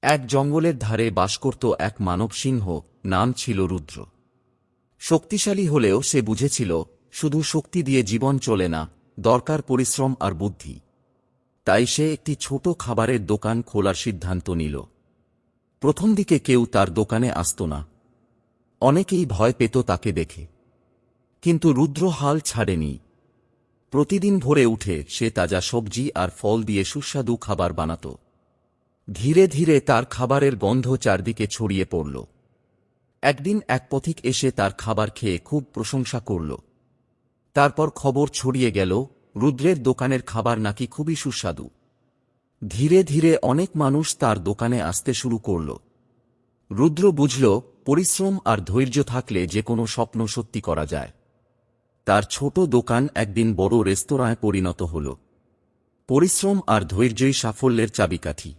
এক জঙ্গলের ধারে বাস করত এক মানব সিংহ, নাম ছিল রুদ্র। শক্তিশালী হলেও সে বুঝেছিল শুধু শক্তি দিয়ে জীবন চলে না, দরকার পরিশ্রম আর বুদ্ধি। তাই সে একটি ছোট খাবারের দোকান খোলার সিদ্ধান্ত নিল। প্রথম দিকে কেউ তার দোকানে আসত না, অনেকেই ভয় পেত তাকে দেখে। কিন্তু রুদ্র হাল ছাড়েনি। প্রতিদিন ভোরে উঠে সে তাজা সবজি আর ফল দিয়ে সুস্বাদু খাবার বানাত। ধীরে ধীরে তার খাবারের গন্ধ চারদিকে ছড়িয়ে পড়ল। একদিন এক পথিক এসে তার খাবার খেয়ে খুব প্রশংসা করল। তারপর খবর ছড়িয়ে গেল, রুদ্রের দোকানের খাবার নাকি খুবই সুস্বাদু। ধীরে ধীরে অনেক মানুষ তার দোকানে আসতে শুরু করল। রুদ্র বুঝল, পরিশ্রম আর ধৈর্য থাকলে যে কোনো স্বপ্ন সত্যি করা যায়। তার ছোট দোকান একদিন বড় রেস্তোরাঁয় পরিণত হল। পরিশ্রম আর ধৈর্যই সাফল্যের চাবিকাঠি।